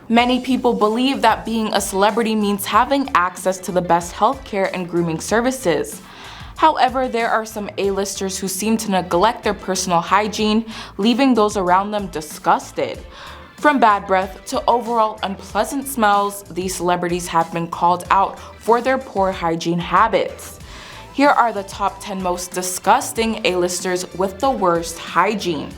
Many people believe that being a celebrity means having access to the best healthcare and grooming services. However, there are some A-listers who seem to neglect their personal hygiene, leaving those around them disgusted. From bad breath to overall unpleasant smells, these celebrities have been called out for their poor hygiene habits. Here are the top 10 most disgusting A-listers with the worst hygiene.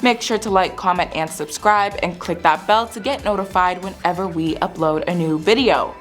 Make sure to like, comment, and subscribe, and click that bell to get notified whenever we upload a new video.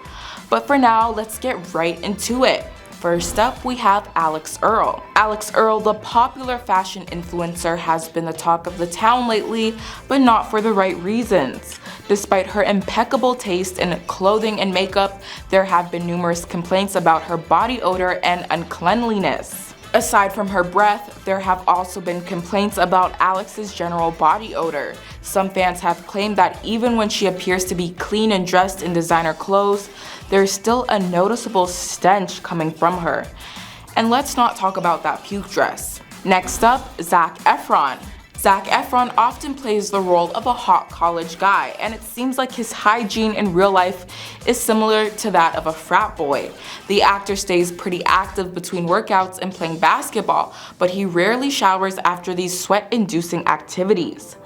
But for now, let's get right into it. First up, we have Earle. Earle, the popular fashion influencer, has been the talk of the town lately, but not for the right reasons. Despite her impeccable taste in clothing and makeup, there have been numerous complaints about her body odor and uncleanliness. Aside from her breath, there have also been complaints about Alix's general body odor. Some fans have claimed that even when she appears to be clean and dressed in designer clothes, there's still a noticeable stench coming from her. And let's not talk about that puke dress. Next up, Zac Efron. Zac Efron often plays the role of a hot college guy, and it seems like his hygiene in real life is similar to that of a frat boy. The actor stays pretty active between workouts and playing basketball, but he rarely showers after these sweat-inducing activities.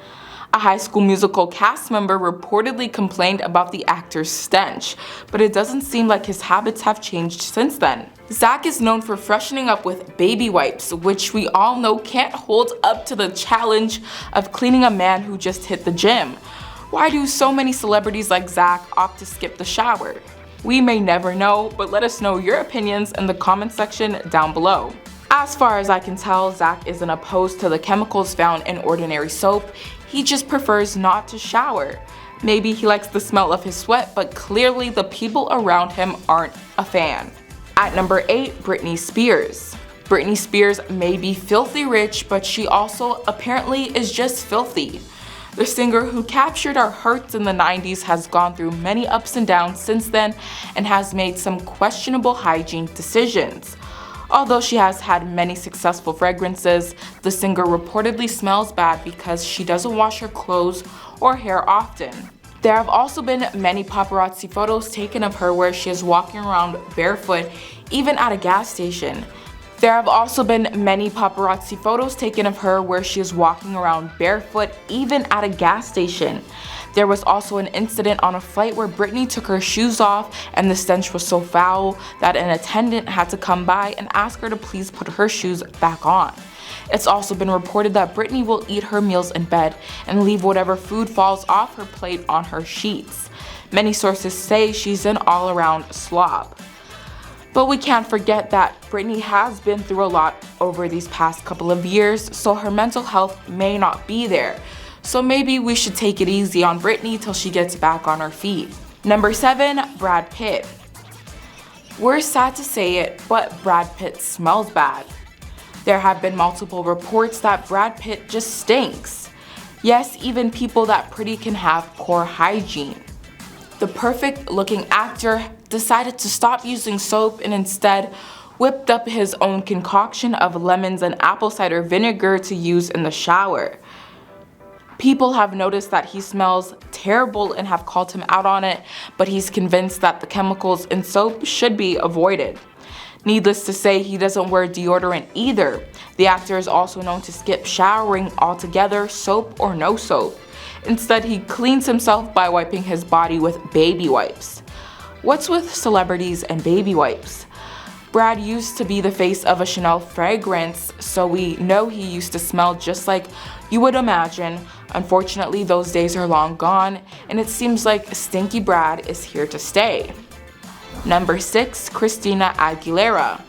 A High School Musical cast member reportedly complained about the actor's stench, but it doesn't seem like his habits have changed since then. Zac is known for freshening up with baby wipes, which we all know can't hold up to the challenge of cleaning a man who just hit the gym. Why do so many celebrities like Zac opt to skip the shower? We may never know, but let us know your opinions in the comment section down below. As far as I can tell, Zac isn't opposed to the chemicals found in ordinary soap. He just prefers not to shower. Maybe he likes the smell of his sweat, but clearly the people around him aren't a fan. At number 8, Britney Spears. Britney Spears may be filthy rich, but she also apparently is just filthy. The singer who captured our hearts in the 90s has gone through many ups and downs since then and has made some questionable hygiene decisions. Although she has had many successful fragrances, the singer reportedly smells bad because she doesn't wash her clothes or hair often. There have also been many paparazzi photos taken of her where she is walking around barefoot, even at a gas station. There have also been many paparazzi photos taken of her where she is walking around barefoot, even at a gas station. There was also an incident on a flight where Britney took her shoes off and the stench was so foul that an attendant had to come by and ask her to please put her shoes back on. It's also been reported that Britney will eat her meals in bed and leave whatever food falls off her plate on her sheets. Many sources say she's an all-around slob. But we can't forget that Britney has been through a lot over these past couple of years, so her mental health may not be there. So maybe we should take it easy on Britney till she gets back on her feet. Number 7, Brad Pitt. We're sad to say it, but Brad Pitt smells bad. There have been multiple reports that Brad Pitt just stinks. Yes, even people that pretty can have poor hygiene. The perfect looking actor decided to stop using soap and instead whipped up his own concoction of lemons and apple cider vinegar to use in the shower. People have noticed that he smells terrible and have called him out on it, but he's convinced that the chemicals in soap should be avoided. Needless to say, he doesn't wear deodorant either. The actor is also known to skip showering altogether, soap or no soap. Instead, he cleans himself by wiping his body with baby wipes. What's with celebrities and baby wipes? Brad used to be the face of a Chanel fragrance, so we know he used to smell just like you would imagine. Unfortunately, those days are long gone, and it seems like Stinky Brad is here to stay. Number 6, Christina Aguilera.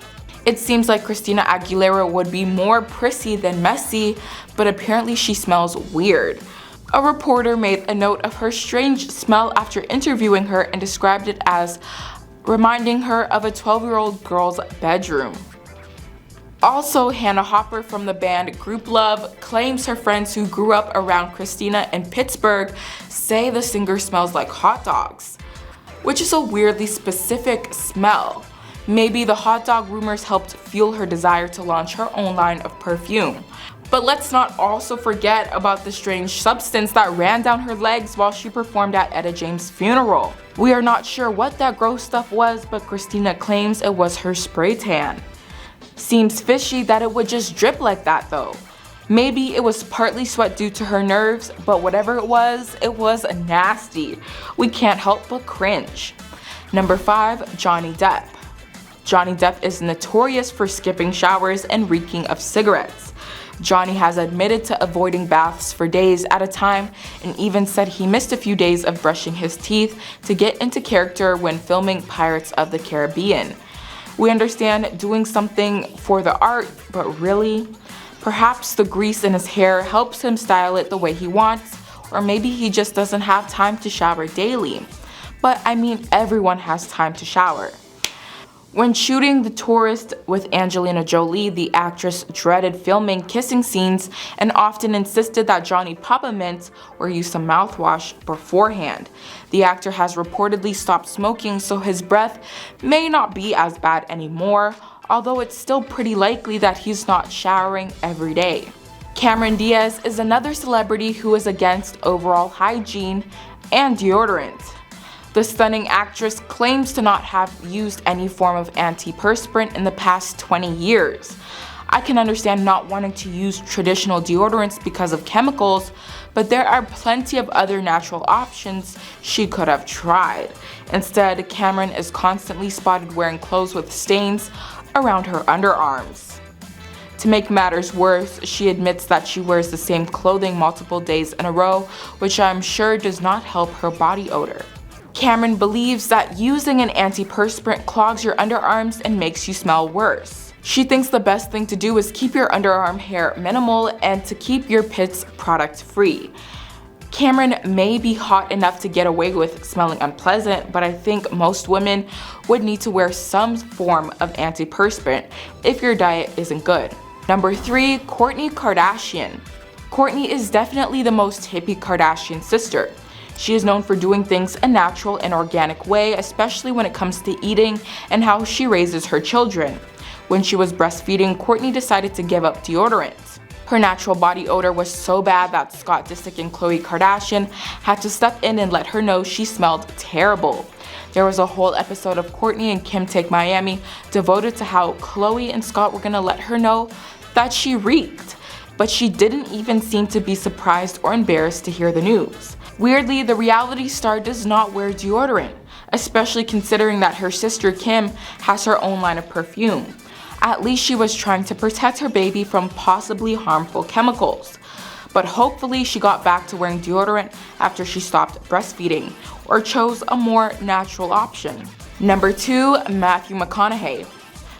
It seems like Christina Aguilera would be more prissy than messy, but apparently she smells weird. A reporter made a note of her strange smell after interviewing her and described it as reminding her of a 12-year-old girl's bedroom. Also, Hannah Hopper from the band Group Love claims her friends who grew up around Christina in Pittsburgh say the singer smells like hot dogs, which is a weirdly specific smell. Maybe the hot dog rumors helped fuel her desire to launch her own line of perfume. But let's not also forget about the strange substance that ran down her legs while she performed at Etta James' funeral. We are not sure what that gross stuff was, but Christina claims it was her spray tan. Seems fishy that it would just drip like that though. Maybe it was partly sweat due to her nerves, but whatever it was nasty. We can't help but cringe. Number 5, Johnny Depp. Johnny Depp is notorious for skipping showers and reeking of cigarettes. Johnny has admitted to avoiding baths for days at a time and even said he missed a few days of brushing his teeth to get into character when filming Pirates of the Caribbean. We understand doing something for the art, but really? Perhaps the grease in his hair helps him style it the way he wants, or maybe he just doesn't have time to shower daily. But I mean, everyone has time to shower. When shooting The Tourist with Angelina Jolie, the actress dreaded filming kissing scenes and often insisted that Johnny pop a mint or use some mouthwash beforehand. The actor has reportedly stopped smoking, so his breath may not be as bad anymore, although it's still pretty likely that he's not showering every day. Cameron Diaz is another celebrity who is against overall hygiene and deodorant. The stunning actress claims to not have used any form of antiperspirant in the past 20 years. I can understand not wanting to use traditional deodorants because of chemicals, but there are plenty of other natural options she could have tried. Instead, Cameron is constantly spotted wearing clothes with stains around her underarms. To make matters worse, she admits that she wears the same clothing multiple days in a row, which I'm sure does not help her body odor. Cameron believes that using an antiperspirant clogs your underarms and makes you smell worse. She thinks the best thing to do is keep your underarm hair minimal and to keep your pits product free. Cameron may be hot enough to get away with smelling unpleasant, but I think most women would need to wear some form of antiperspirant if your diet isn't good. Number 3, Kourtney Kardashian. Kourtney is definitely the most hippie Kardashian sister. She is known for doing things a natural and organic way, especially when it comes to eating and how she raises her children. When she was breastfeeding, Kourtney decided to give up deodorant. Her natural body odor was so bad that Scott Disick and Khloe Kardashian had to step in and let her know she smelled terrible. There was a whole episode of Kourtney and Kim Take Miami devoted to how Khloe and Scott were gonna let her know that she reeked, but she didn't even seem to be surprised or embarrassed to hear the news. Weirdly, the reality star does not wear deodorant, especially considering that her sister Kim has her own line of perfume. At least she was trying to protect her baby from possibly harmful chemicals. But hopefully she got back to wearing deodorant after she stopped breastfeeding, or chose a more natural option. Number 2, Matthew McConaughey.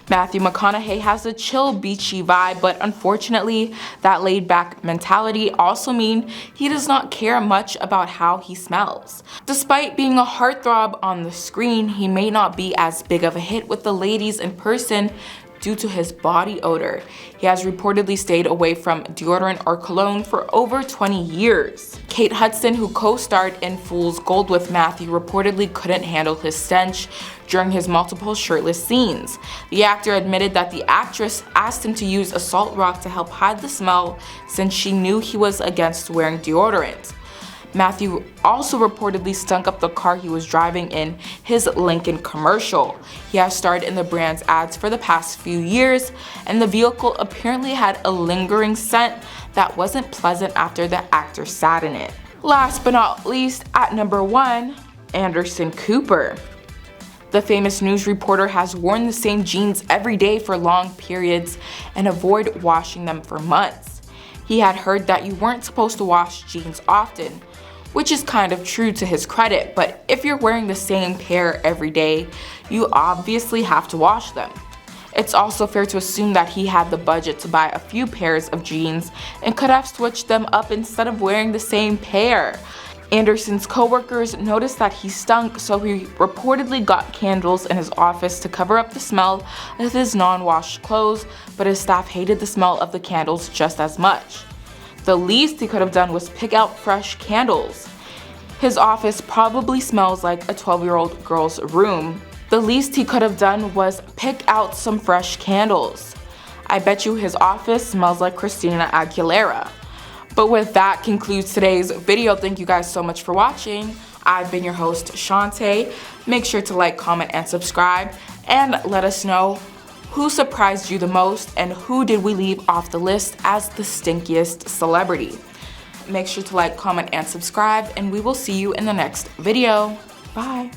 Matthew McConaughey has a chill, beachy vibe, but unfortunately, that laid-back mentality also means he does not care much about how he smells. Despite being a heartthrob on the screen, he may not be as big of a hit with the ladies in person due to his body odor. He has reportedly stayed away from deodorant or cologne for over 20 years. Kate Hudson, who co-starred in Fool's Gold with Matthew, reportedly couldn't handle his stench during his multiple shirtless scenes. The actor admitted that the actress asked him to use a salt rock to help hide the smell since she knew he was against wearing deodorant. Matthew also reportedly stunk up the car he was driving in his Lincoln commercial. He has starred in the brand's ads for the past few years, and the vehicle apparently had a lingering scent that wasn't pleasant after the actor sat in it. Last but not least, at number 1, Anderson Cooper. The famous news reporter has worn the same jeans every day for long periods and avoided washing them for months. He had heard that you weren't supposed to wash jeans often, which is kind of true to his credit, but if you're wearing the same pair every day, you obviously have to wash them. It's also fair to assume that he had the budget to buy a few pairs of jeans and could have switched them up instead of wearing the same pair. Anderson's co-workers noticed that he stunk, so he reportedly got candles in his office to cover up the smell of his non-washed clothes, but his staff hated the smell of the candles just as much. The least he could have done was pick out fresh candles. His office probably smells like a 12-year-old girl's room. The least he could have done was pick out some fresh candles. I bet you his office smells like Christina Aguilera. But with that concludes today's video. Thank you guys so much for watching. I've been your host, Shantae. Make sure to like, comment, and subscribe, and let us know who surprised you the most and who did we leave off the list as the stinkiest celebrity. Make sure to like, comment, and subscribe, and we will see you in the next video. Bye.